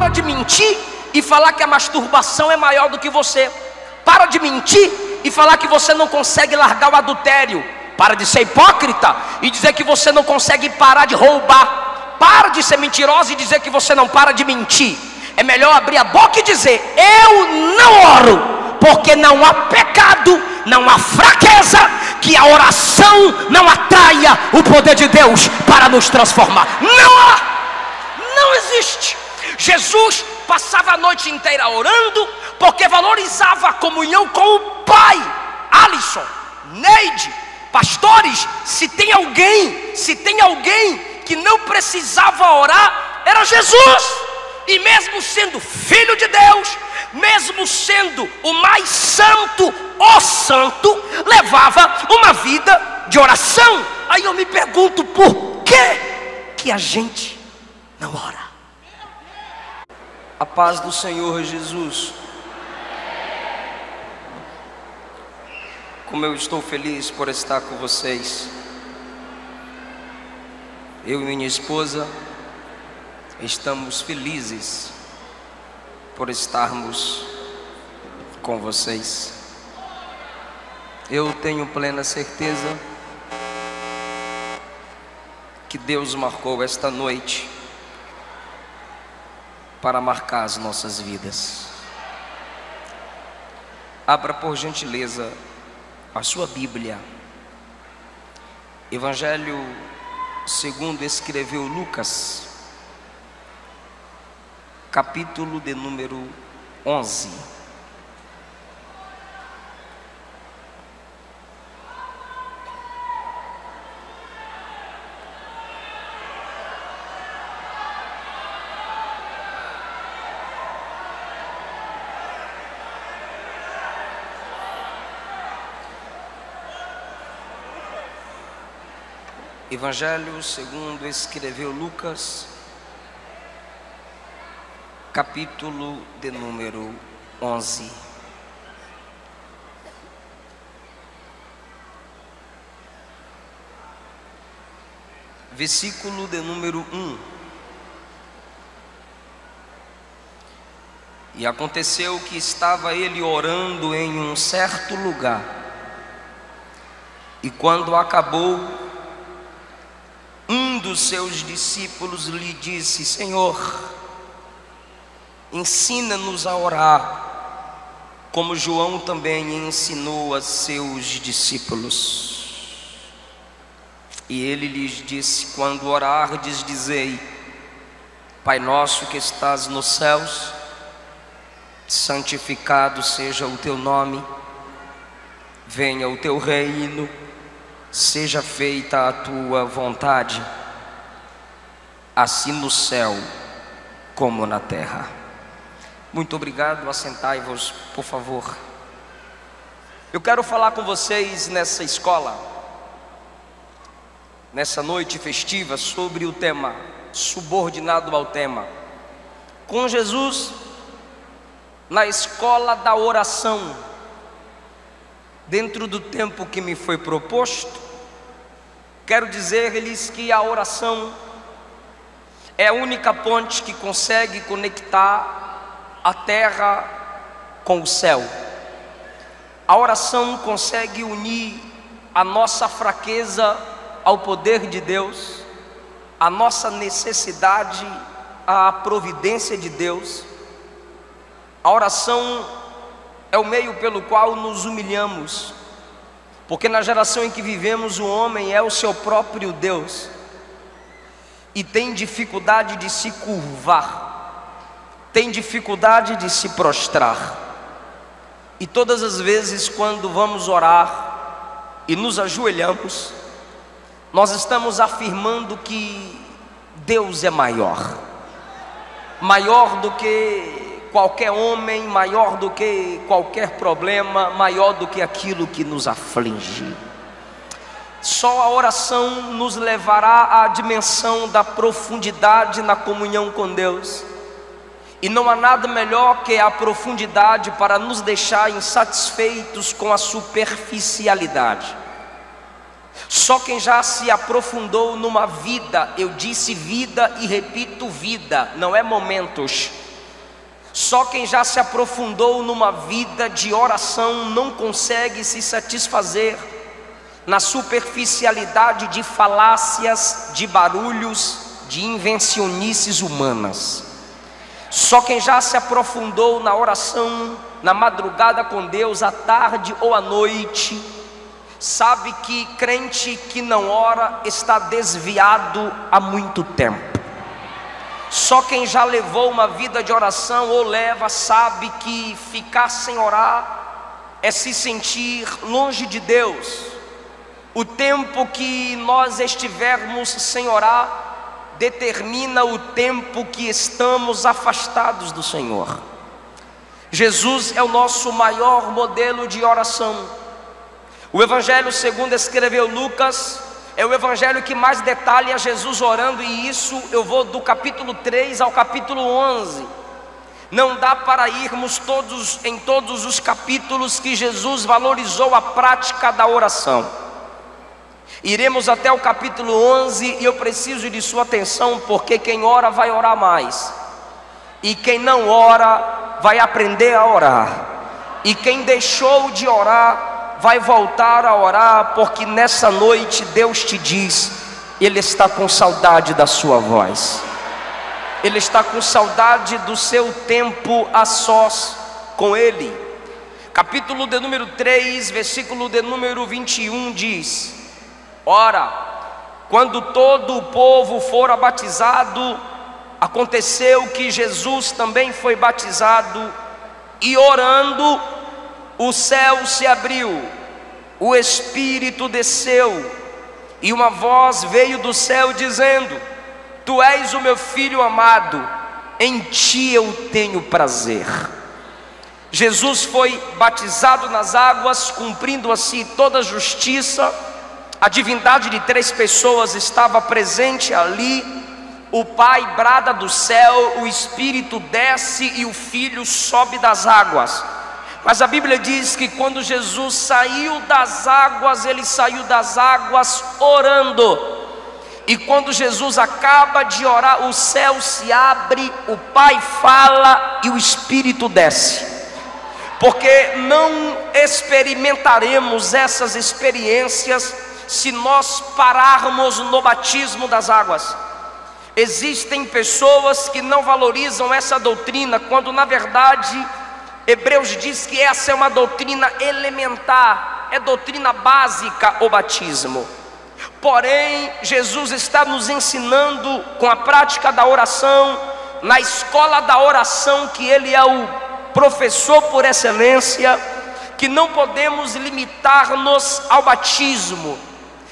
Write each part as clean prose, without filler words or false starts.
Para de mentir e falar que a masturbação é maior do que você. Para de mentir e falar que você não consegue largar o adultério. Para de ser hipócrita e dizer que você não consegue parar de roubar. Para de ser mentirosa e dizer que você não para de mentir. É melhor abrir a boca e dizer: eu não oro, porque não há pecado, não há fraqueza, que a oração não atraia o poder de Deus para nos transformar. Não há, não existe. Jesus passava a noite inteira orando, porque valorizava a comunhão com o Pai. Alisson, Neide, pastores, se tem alguém que não precisava orar, era Jesus. E mesmo sendo filho de Deus, mesmo sendo o mais santo, o santo, levava uma vida de oração. Aí eu me pergunto, por que a gente não ora? A paz do Senhor Jesus. Como eu estou feliz por estar com vocês. Eu e minha esposa estamos felizes por estarmos com vocês. Eu tenho plena certeza que Deus marcou esta noite para marcar as nossas vidas. Abra por gentileza a sua Bíblia. Evangelho segundo escreveu Lucas, capítulo de número 11. Evangelho segundo escreveu Lucas, capítulo de número 11. Versículo de número 1. E aconteceu que estava ele orando em um certo lugar, e quando acabou, um dos seus discípulos lhe disse: Senhor, ensina-nos a orar, como João também ensinou a seus discípulos. E ele lhes disse: quando orardes, dizei: Pai nosso que estás nos céus, santificado seja o teu nome, venha o teu reino, seja feita a tua vontade, assim no céu como na terra. Muito obrigado, assentai-vos, por favor. Eu quero falar com vocês nessa escola, nessa noite festiva, sobre o tema, subordinado ao tema, com Jesus na escola da oração. Dentro do tempo que me foi proposto, quero dizer-lhes que a oração é a única ponte que consegue conectar a terra com o céu. A oração consegue unir a nossa fraqueza ao poder de Deus, a nossa necessidade à providência de Deus. A oração é o meio pelo qual nos humilhamos, porque na geração em que vivemos o homem é o seu próprio Deus e tem dificuldade de se curvar, tem dificuldade de se prostrar. E todas as vezes quando vamos orar e nos ajoelhamos, nós estamos afirmando que Deus é maior, maior do que qualquer homem, maior do que qualquer problema, maior do que aquilo que nos aflige. Só a oração nos levará à dimensão da profundidade na comunhão com Deus. E não há nada melhor que a profundidade para nos deixar insatisfeitos com a superficialidade. Só quem já se aprofundou numa vida, eu disse vida e repito vida, não é momentos, Só quem já se aprofundou numa vida de oração não consegue se satisfazer na superficialidade de falácias, de barulhos, de invencionices humanas. Só quem já se aprofundou na oração, na madrugada com Deus, à tarde ou à noite, sabe que crente que não ora está desviado há muito tempo. Só quem já levou uma vida de oração ou leva, sabe que ficar sem orar é se sentir longe de Deus. O tempo que nós estivermos sem orar determina o tempo que estamos afastados do Senhor. Jesus é o nosso maior modelo de oração. O evangelho segundo escreveu Lucas é o evangelho que mais detalha Jesus orando, e isso eu vou do capítulo 3 ao capítulo 11. Não dá para irmos em todos os capítulos que Jesus valorizou a prática da oração. Iremos até o capítulo 11 e eu preciso de sua atenção, porque quem ora vai orar mais, e quem não ora vai aprender a orar, e quem deixou de orar vai voltar a orar, porque nessa noite Deus te diz, Ele está com saudade da sua voz, Ele está com saudade do seu tempo a sós com Ele. Capítulo de número 3, versículo de número 21 diz: ora, quando todo o povo fora batizado, aconteceu que Jesus também foi batizado, e orando, o céu se abriu, o Espírito desceu, e uma voz veio do céu dizendo: Tu és o meu filho amado, em ti eu tenho prazer. Jesus foi batizado nas águas, cumprindo assim toda a justiça. A divindade de 3 pessoas estava presente ali. O Pai brada do céu, o Espírito desce e o Filho sobe das águas. Mas a Bíblia diz que quando Jesus saiu das águas, Ele saiu das águas orando. E quando Jesus acaba de orar, o céu se abre, o Pai fala e o Espírito desce. Porque não experimentaremos essas experiências se nós pararmos no batismo das águas. Existem pessoas que não valorizam essa doutrina, quando na verdade Hebreus diz que essa é uma doutrina elementar, é doutrina básica o batismo. Porém, Jesus está nos ensinando com a prática da oração, na escola da oração, que Ele é o professor por excelência, que não podemos limitar-nos ao batismo.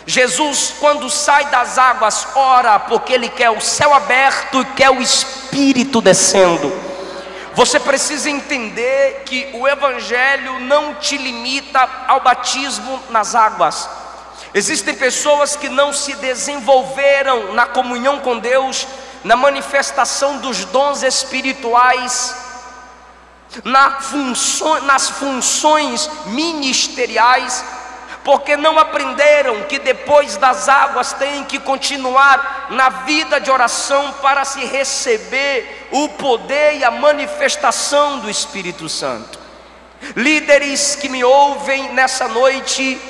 Jesus, quando sai das águas, ora, porque Ele quer o céu aberto e quer o Espírito descendo. Você precisa entender que o Evangelho não te limita ao batismo nas águas. Existem pessoas que não se desenvolveram na comunhão com Deus, na manifestação dos dons espirituais, nas funções ministeriais, porque não aprenderam que depois das águas tem que continuar na vida de oração para se receber o poder e a manifestação do Espírito Santo. Líderes que me ouvem nessa noite,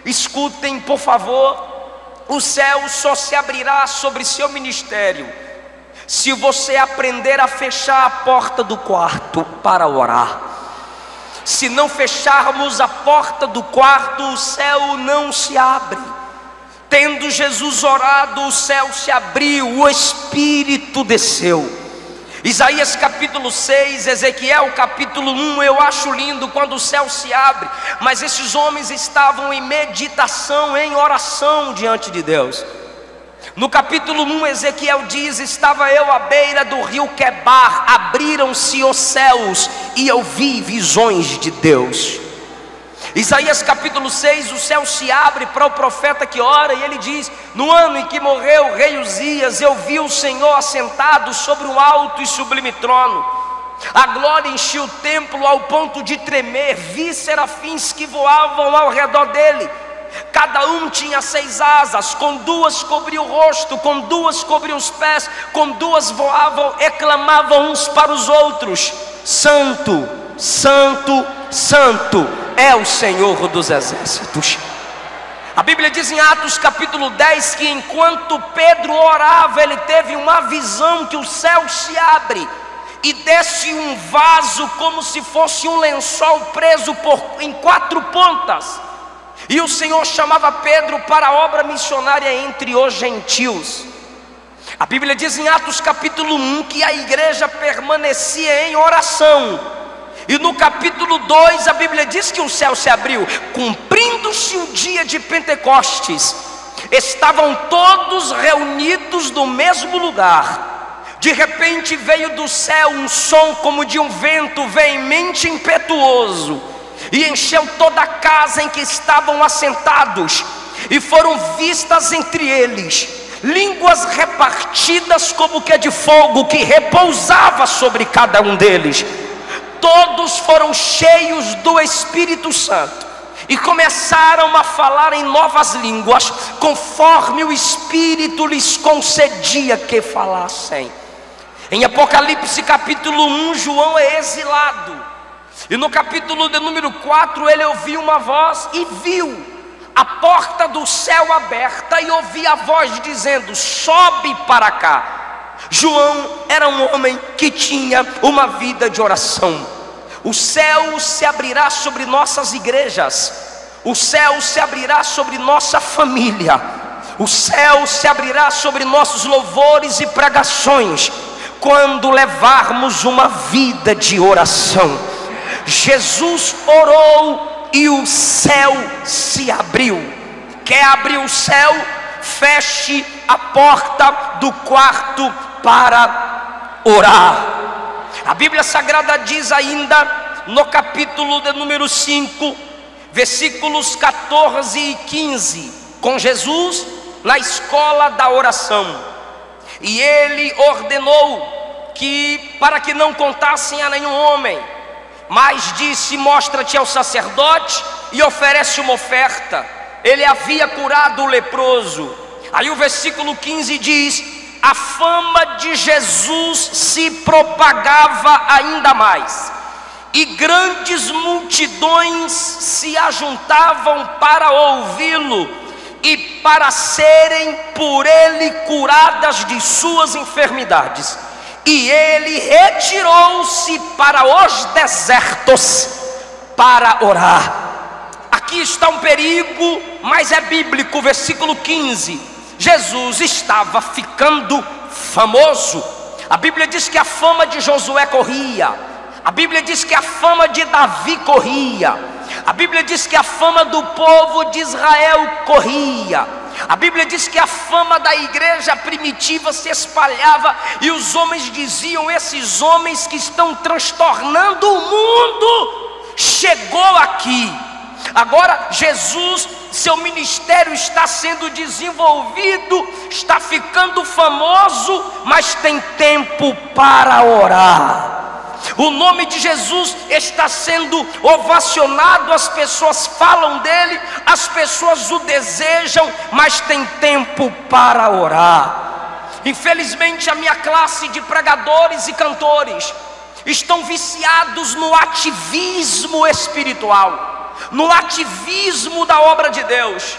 escutem por favor, o céu só se abrirá sobre seu ministério se você aprender a fechar a porta do quarto para orar. Se não fecharmos a porta do quarto, o céu não se abre. Tendo Jesus orado, o céu se abriu, o Espírito desceu. Isaías capítulo 6, Ezequiel capítulo 1, eu acho lindo quando o céu se abre. Mas esses homens estavam em meditação, em oração diante de Deus. No capítulo 1, Ezequiel diz: estava eu à beira do rio Quebar, abriram-se os céus e eu vi visões de Deus. Isaías capítulo 6, o céu se abre para o profeta que ora, e ele diz: no ano em que morreu o rei Uzias, eu vi o Senhor assentado sobre um alto e sublime trono. A glória enchia o templo ao ponto de tremer, vi serafins que voavam ao redor dele. Cada um tinha 6 asas, com 2 cobria o rosto, com 2 cobriam os pés, com 2 voavam e clamavam uns para os outros: Santo, Santo, Santo é o Senhor dos exércitos. A Bíblia diz em Atos capítulo 10 que enquanto Pedro orava, ele teve uma visão que o céu se abre e desce um vaso como se fosse um lençol preso em 4 pontas. E o Senhor chamava Pedro para a obra missionária entre os gentios. A Bíblia diz em Atos capítulo 1 que a igreja permanecia em oração. E no capítulo 2 a Bíblia diz que o céu se abriu. Cumprindo-se o dia de Pentecostes, estavam todos reunidos no mesmo lugar. De repente veio do céu um som como de um vento veemente e impetuoso, e encheu toda a casa em que estavam assentados. E foram vistas entre eles línguas repartidas como que de fogo, que repousava sobre cada um deles. Todos foram cheios do Espírito Santo e começaram a falar em novas línguas, conforme o Espírito lhes concedia que falassem. Em Apocalipse capítulo 1, João é exilado, e no capítulo de número 4 ele ouviu uma voz e viu a porta do céu aberta, e ouviu a voz dizendo: sobe para cá. João era um homem que tinha uma vida de oração. O céu se abrirá sobre nossas igrejas, o céu se abrirá sobre nossa família, o céu se abrirá sobre nossos louvores e pregações, quando levarmos uma vida de oração. Jesus orou e o céu se abriu. Quer abrir o céu? Feche a porta do quarto para orar. A Bíblia Sagrada diz ainda no capítulo de número 5, versículos 14 e 15, com Jesus na escola da oração: e ele ordenou que, para que não contassem a nenhum homem, mas disse: mostra-te ao sacerdote e oferece uma oferta. Ele havia curado o leproso. Aí o versículo 15 diz: a fama de Jesus se propagava ainda mais, e grandes multidões se ajuntavam para ouvi-lo e para serem por ele curadas de suas enfermidades. E ele retirou-se para os desertos para orar. Aqui está um perigo, mas é bíblico. Versículo 15: Jesus estava ficando famoso. A Bíblia diz que a fama de Josué corria, a Bíblia diz que a fama de Davi corria, a Bíblia diz que a fama do povo de Israel corria, a Bíblia diz que a fama da igreja primitiva se espalhava, e os homens diziam: esses homens que estão transtornando o mundo chegou aqui. Agora Jesus, seu ministério está sendo desenvolvido, está ficando famoso, mas tem tempo para orar. O nome de Jesus está sendo ovacionado, as pessoas falam dele, as pessoas o desejam, mas tem tempo para orar. Infelizmente a minha classe de pregadores e cantores estão viciados no ativismo espiritual, no ativismo da obra de Deus.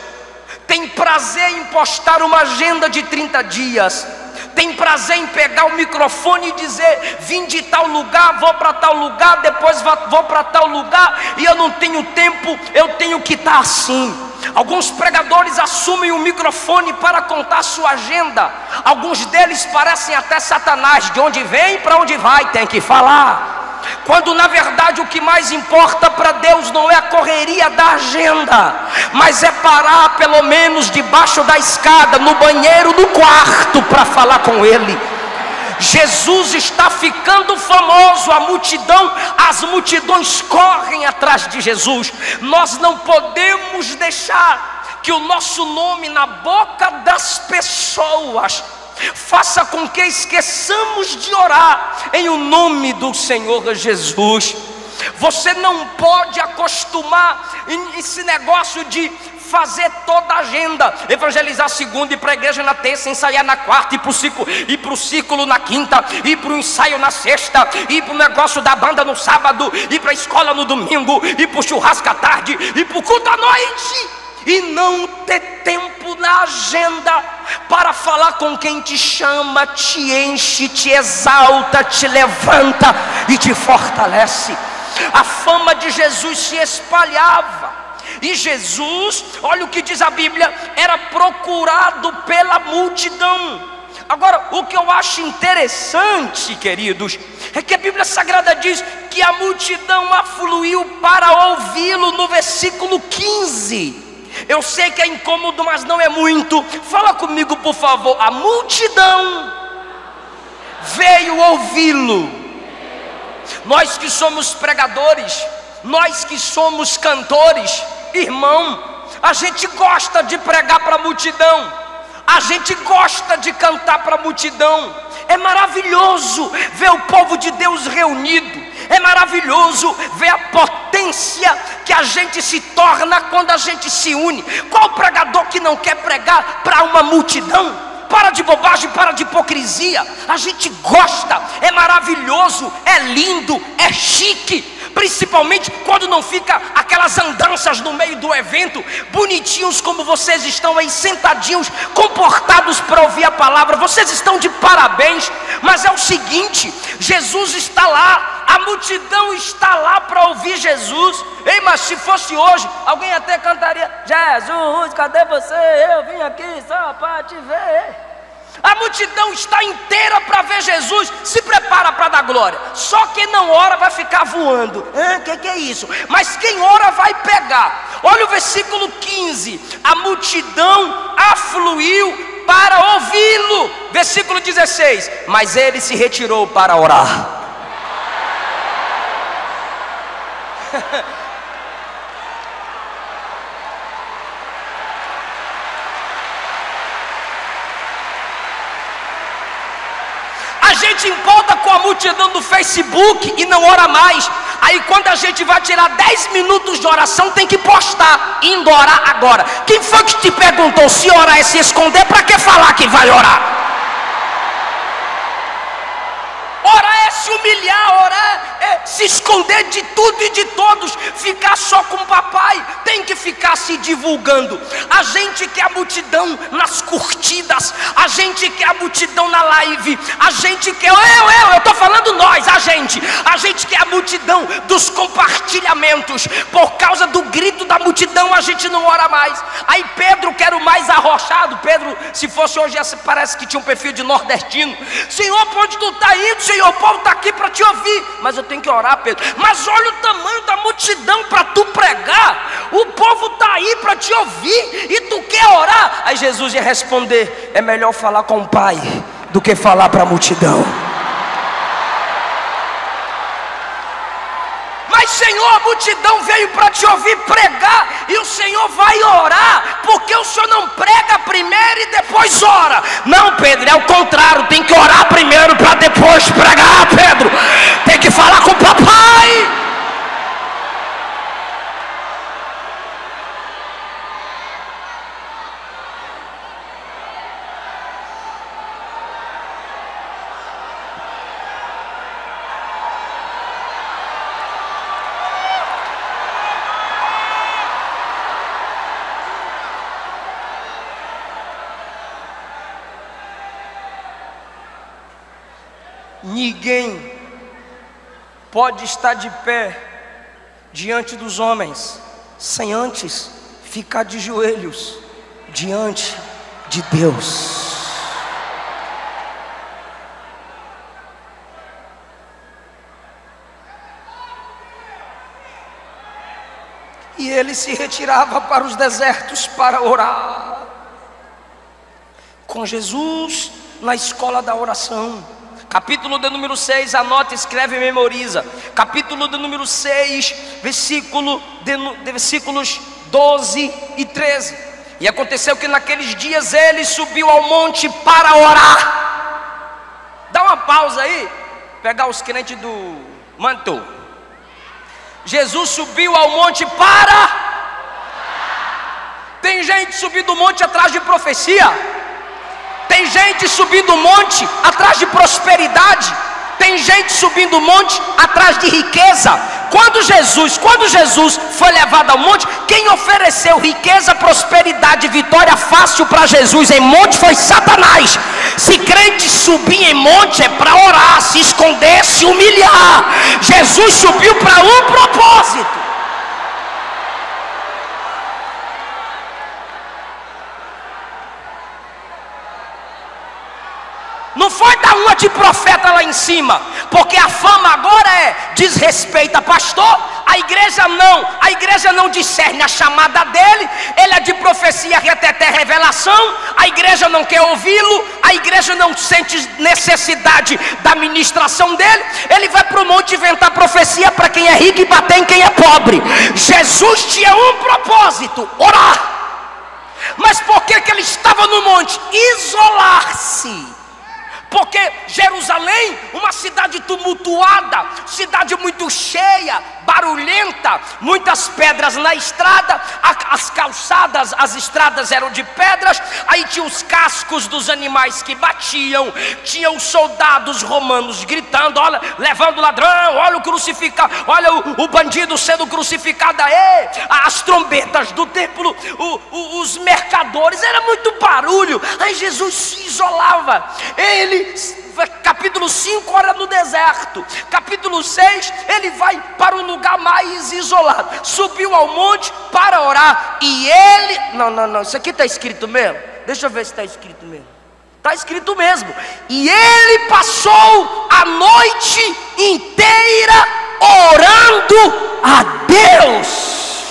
Tem prazer em postar uma agenda de 30 dias, tem prazer em pegar o microfone e dizer: vim de tal lugar, vou para tal lugar, depois vou para tal lugar, e eu não tenho tempo, eu tenho que estar assim. Alguns pregadores assumem o microfone para contar sua agenda. Alguns deles parecem até Satanás: de onde vem, para onde vai, tem que falar. Quando na verdade o que mais importa para Deus não é a correria da agenda, mas é parar pelo menos debaixo da escada, no banheiro do quarto, para falar com Ele. Jesus está ficando famoso, as multidões correm atrás de Jesus. Nós não podemos deixar que o nosso nome na boca das pessoas faça com que esqueçamos de orar em o nome do Senhor Jesus. Você não pode acostumar esse negócio de fazer toda a agenda, evangelizar segunda, ir para a igreja na terça, ensaiar na quarta, ir para o círculo na quinta, ir para o ensaio na sexta, ir para o negócio da banda no sábado, ir para a escola no domingo, ir para o churrasco à tarde, ir para o culto à noite, e não ter tempo na agenda para falar com quem te chama, te enche, te exalta, te levanta e te fortalece. A fama de Jesus se espalhava, e Jesus, olha o que diz a Bíblia, era procurado pela multidão. Agora, o que eu acho interessante, queridos, é que a Bíblia Sagrada diz que a multidão afluiu para ouvi-lo, no versículo 15. Eu sei que é incômodo, mas não é muito. Fala comigo, por favor. A multidão veio ouvi-lo. Nós que somos pregadores, nós que somos cantores, irmão, a gente gosta de pregar para a multidão, a gente gosta de cantar para a multidão. É maravilhoso ver o povo de Deus reunido, é maravilhoso ver a potência que a gente se torna quando a gente se une. Qual pregador que não quer pregar para uma multidão? Para de bobagem, para de hipocrisia. A gente gosta, é maravilhoso, é lindo, é chique, principalmente quando não fica aquelas andanças no meio do evento, bonitinhos como vocês estão aí, sentadinhos, comportados para ouvir a palavra. Vocês estão de parabéns, mas é o seguinte, Jesus está lá, a multidão está lá para ouvir Jesus. Ei, mas se fosse hoje, alguém até cantaria: Jesus, cadê você? Eu vim aqui só para te ver. A multidão está inteira para ver Jesus. Se prepara para dar glória. Só quem não ora vai ficar voando. Que é isso? Mas quem ora vai pegar. Olha o versículo 15. A multidão afluiu para ouvi-lo. Versículo 16. Mas ele se retirou para orar. A gente empolga com a multidão do Facebook e não ora mais. Aí quando a gente vai tirar 10 minutos de oração, tem que postar, indo orar agora. Quem foi que te perguntou se orar é se esconder? Para que falar que vai orar? Orar é se humilhar, orar é se esconder de tudo e de todos, ficar só com o papai, tem que ficar se divulgando. A gente quer a multidão nas curtidas, a gente quer a multidão na live, a gente quer, eu estou falando nós, a gente quer a multidão dos compartilhamentos. Por causa do grito da multidão, a gente não ora mais. Aí Pedro, que era o mais arrochado, Pedro, se fosse hoje, parece que tinha um perfil de nordestino: Senhor, para onde tu está indo, Senhor? O povo está aqui para te ouvir. Mas eu tenho que orar, Pedro. Mas olha o tamanho da multidão para tu pregar. O povo está aí para te ouvir e tu quer orar. Aí Jesus ia responder: é melhor falar com o Pai do que falar para a multidão. Mas Senhor, a multidão veio para te ouvir pregar, e o Senhor vai orar, porque o Senhor não prega primeiro e depois ora. Não, Pedro, é o contrário, tem que orar primeiro para depois pregar, Pedro. Tem que falar com o papai. Ninguém pode estar de pé diante dos homens sem antes ficar de joelhos diante de Deus. E ele se retirava para os desertos para orar. Com Jesus na escola da oração. Capítulo de número 6, anota, escreve e memoriza. Capítulo de número 6, versículos 12 e 13. E aconteceu que naqueles dias ele subiu ao monte para orar. Dá uma pausa aí, pegar os crentes do manto. Jesus subiu ao monte para. Tem gente subindo o monte atrás de profecia. Tem gente subindo o monte atrás de prosperidade. Tem gente subindo o monte atrás de riqueza. Quando Jesus foi levado ao monte, quem ofereceu riqueza, prosperidade, vitória fácil para Jesus em monte foi Satanás. Se crente subir em monte é para orar, se esconder, se humilhar. Jesus subiu para um propósito. Não foi dar uma de profeta lá em cima, porque a fama agora desrespeita pastor. A igreja não discerne a chamada dele. Ele é de profecia, reteté, revelação. A igreja não quer ouvi-lo. A igreja não sente necessidade da ministração dele. Ele vai para o monte inventar profecia para quem é rico e bater em quem é pobre. Jesus tinha um propósito: orar. Mas por que ele estava no monte? Isolar-se. Porque Jerusalém, uma cidade tumultuada, cidade muito cheia, barulhenta, muitas pedras na estrada, as calçadas, as estradas eram de pedras. Aí tinha os cascos dos animais que batiam, tinha os soldados romanos gritando: olha, levando o ladrão, olha o crucificado, olha o bandido sendo crucificado aí, as trombetas do templo, os mercadores, era muito barulho. Aí Jesus se isolava. Capítulo 5, ora no deserto. Capítulo 6, ele vai para um lugar mais isolado. Subiu ao monte para orar. E ele... Não, isso aqui está escrito mesmo? Deixa eu ver se está escrito mesmo. Está escrito mesmo. E ele passou a noite inteira orando a Deus.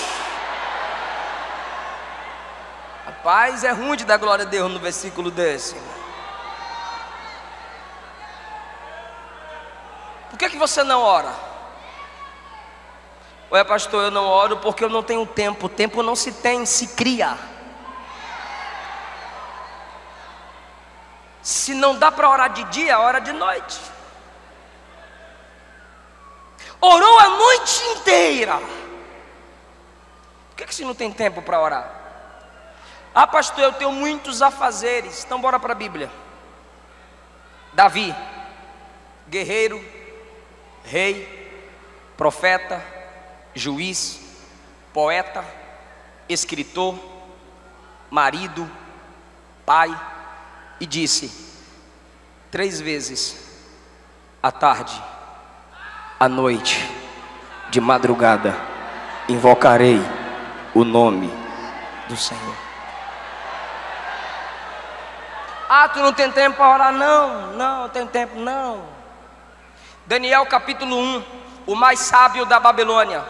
Rapaz, é ruim de dar glória a Deus no versículo desse. Por que você não ora? Ué, pastor, eu não oro porque eu não tenho tempo. Tempo não se tem, se cria. Se não dá para orar de dia, ora de noite. Orou a noite inteira. Por que você não tem tempo para orar? Ah, pastor, eu tenho muitos afazeres. Então bora para a Bíblia. Davi, guerreiro, rei, profeta, juiz, poeta, escritor, marido, pai, e disse 3 vezes: à tarde, à noite, de madrugada, invocarei o nome do Senhor. Ah, tu não tem tempo para orar? Não tenho tempo, não. Daniel capítulo 1, o mais sábio da Babilônia.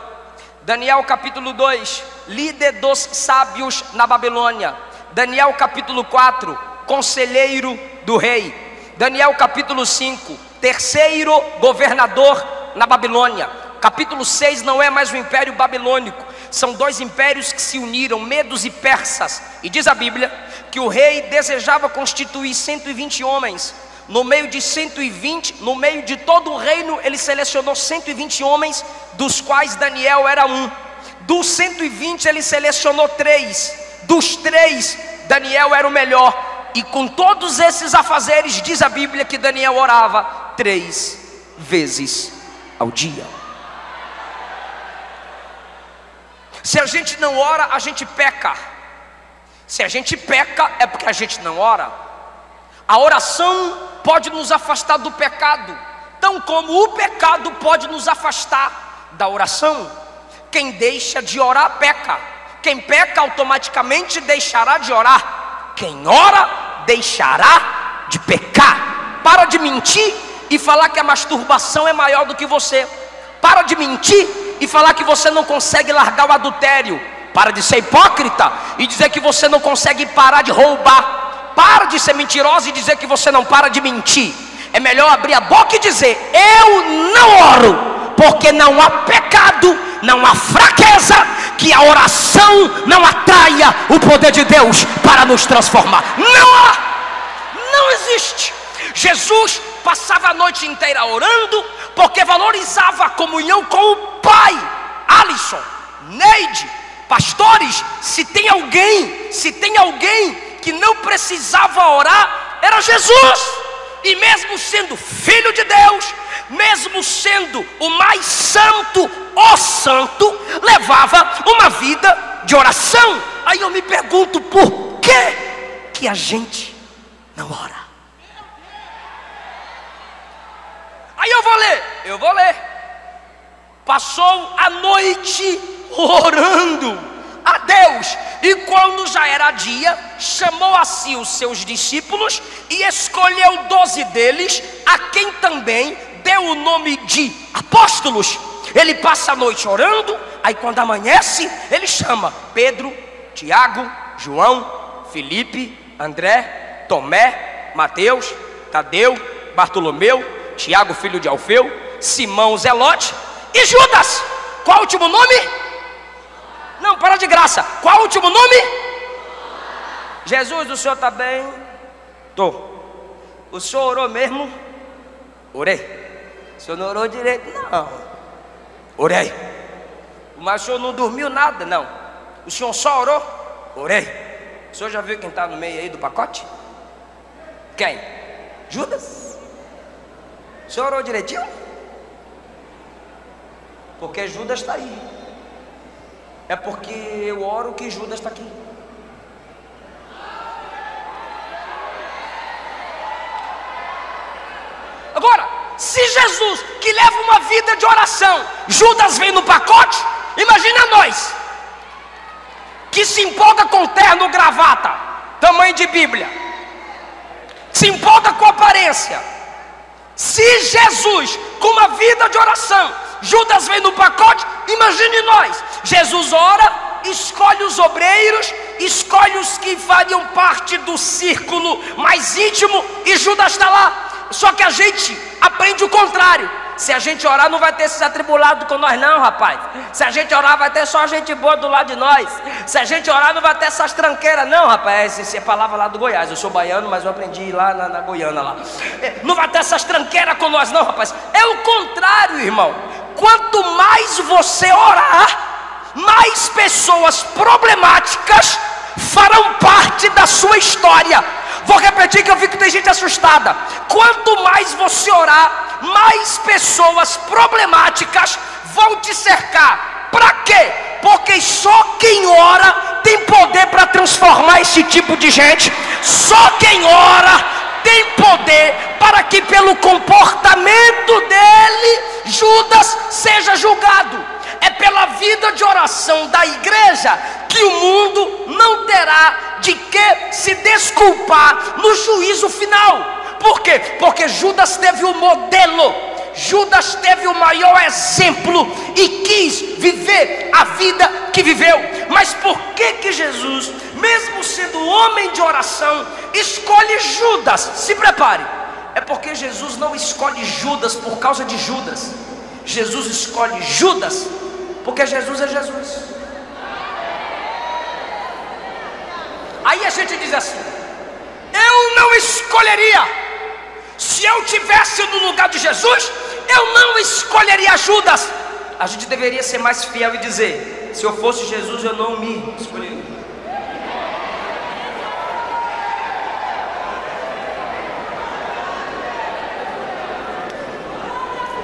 Daniel capítulo 2, líder dos sábios na Babilônia. Daniel capítulo 4, conselheiro do rei. Daniel capítulo 5, terceiro governador na Babilônia. Capítulo 6 não é mais o império babilônico, são 2 impérios que se uniram, medos e persas. E diz a Bíblia que o rei desejava constituir 120 homens. No meio de 120, no meio de todo o reino, ele selecionou 120 homens, dos quais Daniel era um. Dos 120 ele selecionou 3. Dos 3, Daniel era o melhor. E com todos esses afazeres, diz a Bíblia que Daniel orava 3 vezes ao dia. Se a gente não ora, a gente peca. Se a gente peca, é porque a gente não ora. A oração pode nos afastar do pecado, tão como o pecado pode nos afastar da oração. Quem deixa de orar, peca. Quem peca automaticamente deixará de orar. Quem ora, deixará de pecar. Para de mentir e falar que a masturbação é maior do que você. Para de mentir e falar que você não consegue largar o adultério. Para de ser hipócrita e dizer que você não consegue parar de roubar. Para de ser mentirosa e dizer que você não para de mentir. É melhor abrir a boca e dizer: eu não oro, porque não há pecado, não há fraqueza, que a oração não atraia o poder de Deus para nos transformar. Não existe. Jesus passava a noite inteira orando, porque valorizava a comunhão com o Pai. Alisson, Neide, Pastores, se tem alguém que não precisava orar, era Jesus. E mesmo sendo filho de Deus, mesmo sendo o mais santo, o santo, levava uma vida de oração. Aí eu me pergunto, por que a gente não ora? Aí eu vou ler. Passou a noite orando a Deus, e quando já era dia, chamou a si os seus discípulos e escolheu 12 deles, a quem também deu o nome de apóstolos. Ele passa a noite orando, aí quando amanhece, ele chama Pedro, Tiago, João, Felipe, André, Tomé, Mateus, Tadeu, Bartolomeu, Tiago, filho de Alfeu, Simão, Zelote e Judas. Qual o último nome? Não, para de graça. Qual o último nome? Jesus, o senhor está bem? Tô. O senhor orou mesmo? Orei. O senhor não orou direito? Não. Orei. Mas o senhor não dormiu nada? Não. O senhor só orou? Orei. O senhor já viu quem está no meio aí do pacote? Quem? Judas. O senhor orou direitinho? Porque Judas está aí. É porque eu oro que Judas está aqui. Agora, se Jesus, que leva uma vida de oração, Judas vem no pacote, imagina nós, que se empolga com terno, gravata, tamanho de Bíblia, se empolga com aparência. Se Jesus, com uma vida de oração, Judas vem no pacote, imagine nós. Jesus ora, escolhe os obreiros, escolhe os que fariam parte do círculo mais íntimo, e Judas está lá. Só que a gente aprende o contrário. Se a gente orar, não vai ter esses atribulados com nós não, rapaz. Se a gente orar, vai ter só gente boa do lado de nós. Se a gente orar, não vai ter essas tranqueiras não, rapaz. Essa é palavra lá do Goiás. Eu sou baiano, mas eu aprendi lá na Goiânia lá. Não vai ter essas tranqueiras com nós não, rapaz. É o contrário, irmão. Quanto mais você orar, mais pessoas problemáticas farão parte da sua história. Vou repetir que eu vi que tem gente assustada. Quanto mais você orar, mais pessoas problemáticas vão te cercar. Para quê? Porque só quem ora tem poder para transformar esse tipo de gente. Só quem ora tem poder para que pelo comportamento dele Judas seja julgado. É pela vida de oração da igreja que o mundo não terá de que se desculpar no juízo final. Por quê? Porque Judas teve o modelo, Judas teve o maior exemplo e quis viver a vida que viveu. Mas por que Jesus, mesmo sendo homem de oração, escolhe Judas? Se prepare. É porque Jesus não escolhe Judas por causa de Judas. Jesus escolhe Judas porque Jesus é Jesus. Aí a gente diz assim: eu não escolheria. Se eu tivesse no lugar de Jesus, eu não escolheria Judas. A gente deveria ser mais fiel e dizer: se eu fosse Jesus, eu não me escolheria.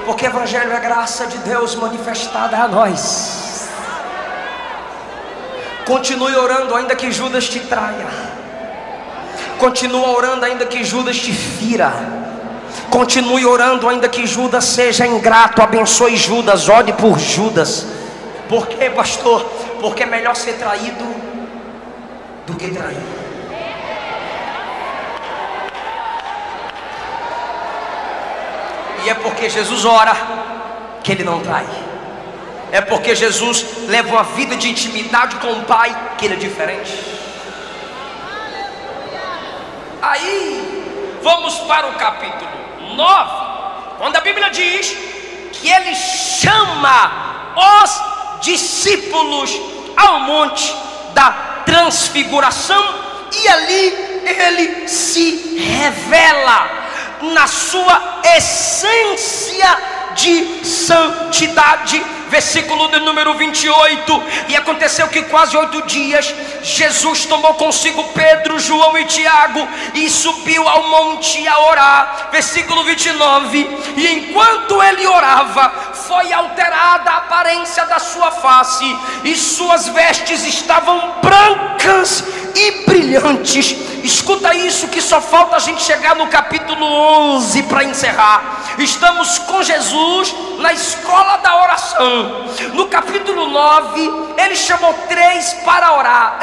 Porque Evangelho é graça de Deus manifestada a nós. Continue orando ainda que Judas te traia. Continue orando ainda que Judas te fira. Continue orando ainda que Judas seja ingrato. Abençoe Judas, ore por Judas. Por quê, pastor? Porque é melhor ser traído do que traído. E é porque Jesus ora que ele não trai. É porque Jesus leva uma vida de intimidade com o Pai que ele é diferente. Aí vamos para o capítulo 9, quando a Bíblia diz que ele chama os discípulos ao monte da transfiguração, e ali ele se revela na sua essência de santidade, versículo de número 28. E aconteceu que quase 8 dias Jesus tomou consigo Pedro, João e Tiago e subiu ao monte a orar. Versículo 29. E enquanto ele orava, foi alterada a aparência da sua face, e suas vestes estavam brancas e brilhantes. Escuta isso, que só falta a gente chegar no capítulo 11 para encerrar. Estamos com Jesus na escola da oração. No capítulo 9, ele chamou 3 para orar.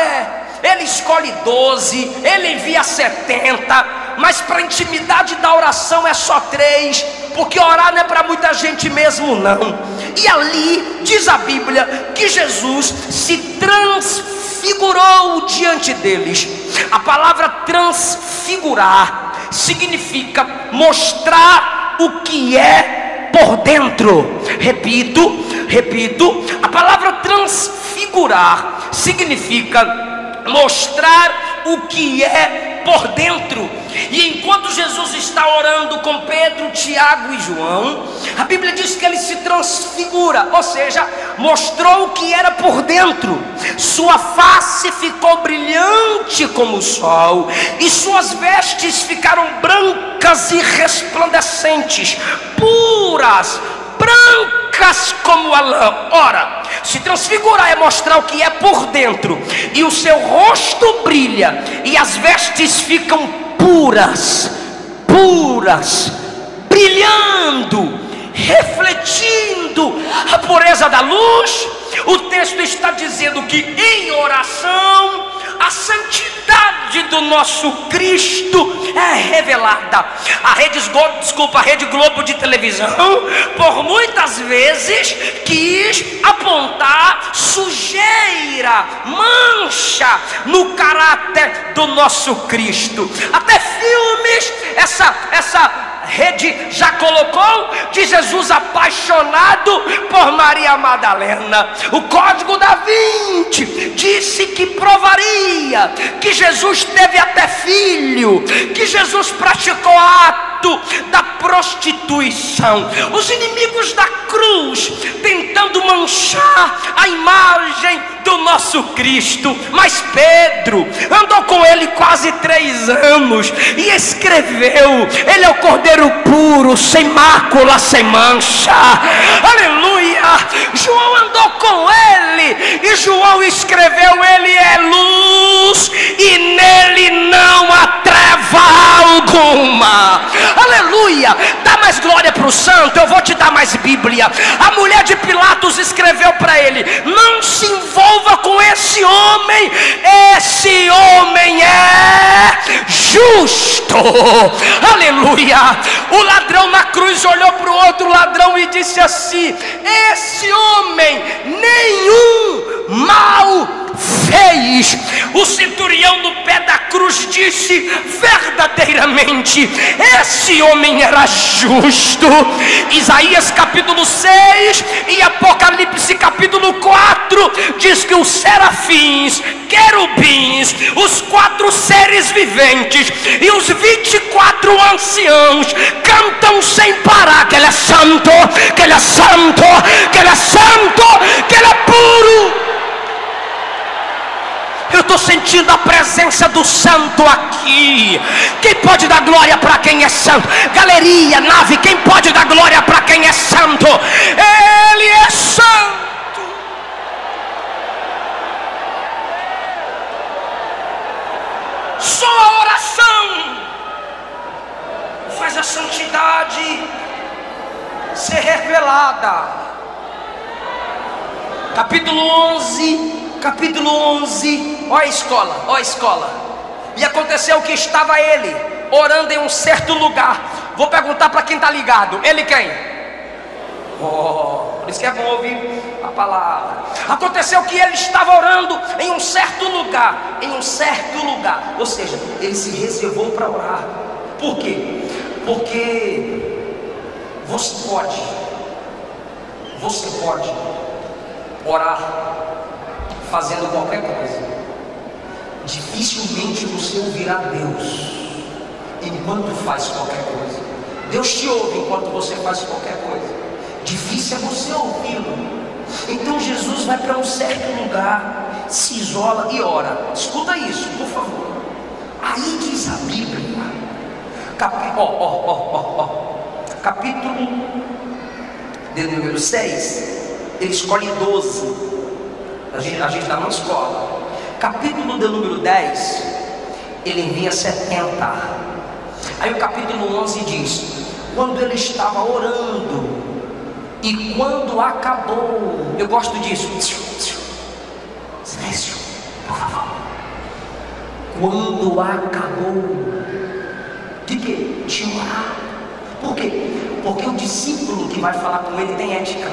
Ele escolhe 12, ele envia 70, mas para a intimidade da oração é só 3, porque orar não é para muita gente mesmo não. E ali diz a Bíblia que Jesus se transfigurou diante deles. A palavra transfigurar significa mostrar o que é por dentro. Repito, a palavra transfigurar significa mostrar o que é por dentro. E enquanto Jesus está orando com Pedro, Tiago e João, a Bíblia diz que ele se transfigura, ou seja, mostrou o que era por dentro. Sua face ficou brilhante como o sol, e suas vestes ficaram brancas e resplandecentes, puras, brancas como a lã. Ora, se transfigurar é mostrar o que é por dentro, e o seu rosto brilha, e as vestes ficam puras, brilhando, refletindo a pureza da luz. O texto está dizendo que em oração a santidade do nosso Cristo é revelada. A Rede Globo de televisão por muitas vezes quis apontar sujeira, mancha no caráter do nosso Cristo. Até filmes essa rede já colocou de Jesus apaixonado por Maria Madalena. O Código da Vinci disse que provaria que Jesus teve até filho, que Jesus praticou ato da prostituição. Os inimigos da cruz tentando manchar a imagem do nosso Cristo. Mas Pedro andou com ele quase 3 anos e escreveu: ele é o Cordeiro puro, sem mácula, sem mancha. Aleluia! João andou com ele e João escreveu: ele é luz e nele não há treva alguma. Aleluia! Dá mais glória para o santo, eu vou te dar mais Bíblia. A mulher de Pilatos escreveu para ele: não se envolva com esse homem é justo. Aleluia! O ladrão na cruz olhou para o outro ladrão e disse assim: esse homem nenhum mal fez. O centurião no pé da cruz disse: verdadeiramente esse homem era justo. Isaías capítulo 6 e Apocalipse capítulo 4 diz que os serafins, querubins, os 4 seres viventes e os 24 anciãos cantam sem parar que ele é santo, que ele é santo, que ele é santo, que ele é puro. Eu estou sentindo a presença do santo aqui. Quem pode dar glória para quem é santo? Galeria, nave, quem pode dar glória para quem é santo? Ele é santo. Só a oração faz a santidade ser revelada. Capítulo 11, ó a escola. E aconteceu que estava ele orando em um certo lugar. Vou perguntar para quem está ligado: ele quem? Por isso que é bom ouvir a palavra. Aconteceu que ele estava orando em um certo lugar. Ou seja, ele se reservou para orar. Por quê? Porque você pode orar fazendo qualquer coisa. Dificilmente você ouvirá Deus enquanto faz qualquer coisa. Deus te ouve enquanto você faz qualquer coisa. Difícil é você ouvi-lo Então Jesus vai para um certo lugar, se isola e ora. Escuta isso, por favor. Aí diz a Bíblia, capítulo de número 6, ele escolhe 12. A gente está numa escola. Capítulo de número 10, ele envia 70. Aí o capítulo 11 diz: quando ele estava orando, e quando acabou, eu gosto disso, silêncio, por favor. Quando acabou, de quê? De orar. Por quê? Porque o discípulo que vai falar com ele tem ética.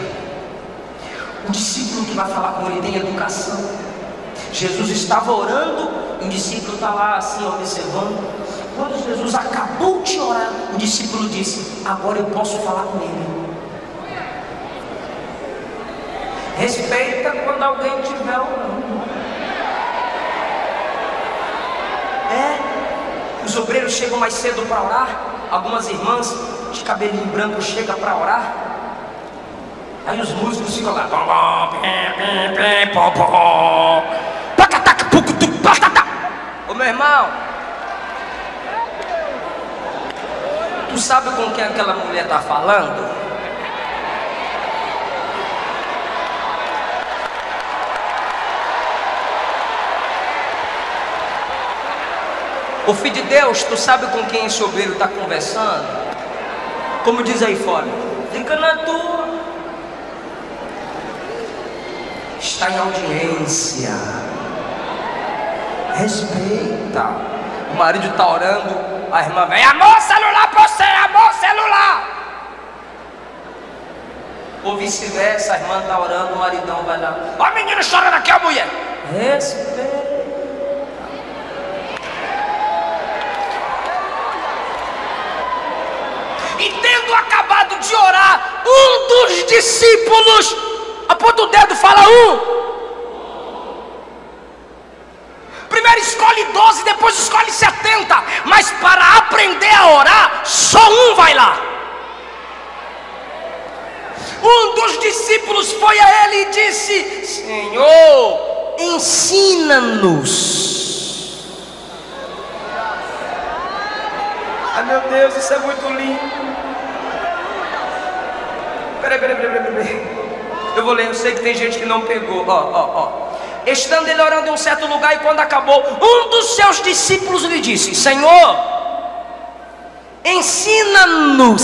O discípulo que vai falar com ele tem educação. Jesus estava orando, e o discípulo está lá assim observando. Quando Jesus acabou de orar, o discípulo disse: agora eu posso falar com ele. Respeita quando alguém estiver orando. Os obreiros chegam mais cedo para orar. Algumas irmãs de cabelinho branco chegam para orar. Aí os músicos ficam lá. Ô meu irmão, tu sabe com quem aquela mulher está falando? Ô filho de Deus, tu sabe com quem esse obreiro está conversando? Como diz aí fora, fica na tua. Está em audiência. Respeita. O marido está orando, a irmã vem: amor, celular pra você, amor, celular. Ou vice-versa, a irmã está orando, o maridão vai lá: ó, a menina chorando aqui, a mulher. Respeita. E tendo acabado de orar, um dos discípulos aponta o dedo, fala: primeiro escolhe 12, depois escolhe 70. Mas para aprender a orar, só um vai lá. Um dos discípulos foi a ele e disse: Senhor, ensina-nos. Ai meu Deus, isso é muito lindo. Peraí. Eu vou ler, eu sei que tem gente que não pegou. Estando ele orando em um certo lugar, e quando acabou, um dos seus discípulos lhe disse: Senhor, ensina-nos.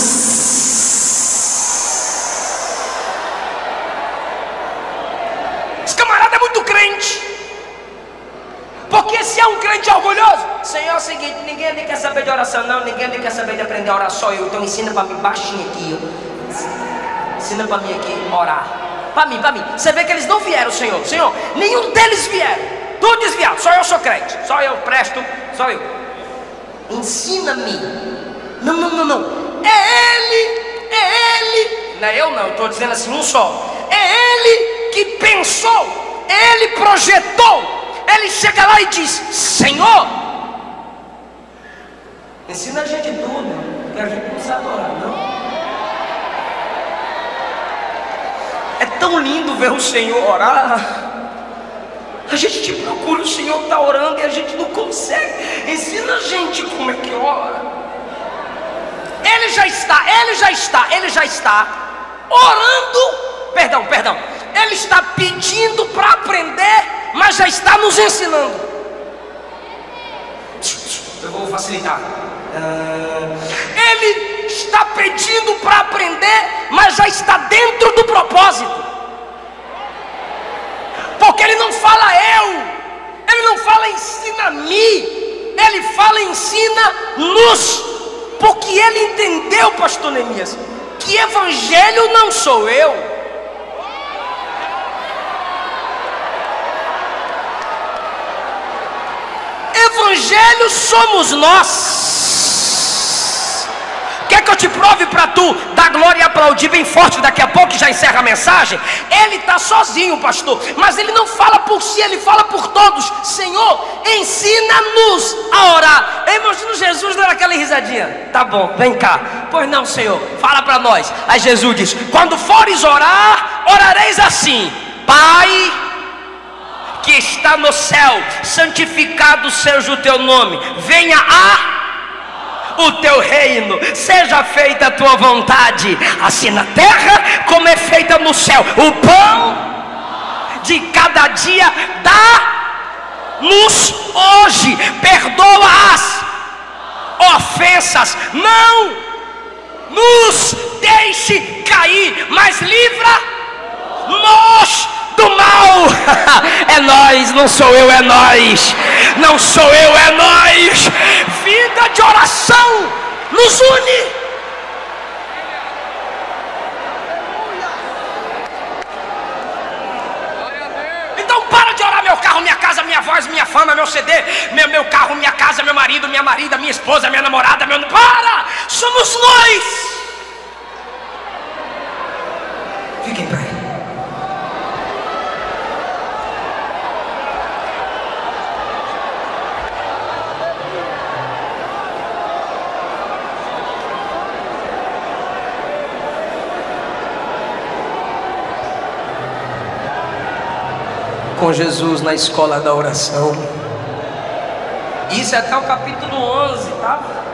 Esse camarada é muito crente. Porque se é um crente orgulhoso, Senhor, é o seguinte: ninguém ali quer saber de oração, não. Ninguém ali quer saber de aprender a orar, só eu. Então ensina para mim, baixinho aqui, ensina para mim aqui, orar. Para mim. Você vê que eles não vieram, Senhor. Senhor, nenhum deles vieram. Todos desviados. Só eu sou crente. Só eu presto. Só eu. Ensina-me. Não. É ele. Não é eu não. Estou dizendo assim, um só. É ele que pensou. Ele projetou. Ele chega lá e diz: Senhor, ensina a gente tudo. Que a gente não sabe orar, não. É tão lindo ver o Senhor orar. A gente procura, o Senhor está orando e a gente não consegue. Ensina a gente como é que ora. Ele já está orando. Perdão. Ele está pedindo para aprender, mas já está nos ensinando. Eu vou facilitar. Ele está pedindo para aprender, mas já está dentro do propósito. Porque ele não fala ele não fala ensina-me, ele fala ensina-nos. Porque ele entendeu, pastor Neemias, que evangelho não sou eu. Evangelho somos nós. Quer que eu te prove para tu dar glória e aplaudir bem forte daqui a pouco, que já encerra a mensagem? Ele está sozinho, pastor, mas ele não fala por si, ele fala por todos. Senhor, ensina-nos a orar. Eu imagino Jesus dando aquela risadinha. Tá bom, vem cá. Pois não, Senhor, fala para nós. Aí Jesus diz: quando fores orar, orareis assim: Pai que está no céu, santificado seja o teu nome, venha o teu reino, seja feita a tua vontade, assim na terra como é feita no céu. O pão de cada dia dá-nos hoje, perdoa as ofensas, não nos deixe cair, mas livra-nos do mal. É nós, não sou eu, é nós. Não sou eu, é nós. Vida de oração nos une. Então para de orar: meu carro, minha casa, minha voz, minha fama, meu CD, meu carro, minha casa, meu marido, minha marida, minha esposa, minha namorada, Para! Somos nós. Fiquem em pé. Com Jesus na escola da oração. Isso é até o capítulo 11, tá?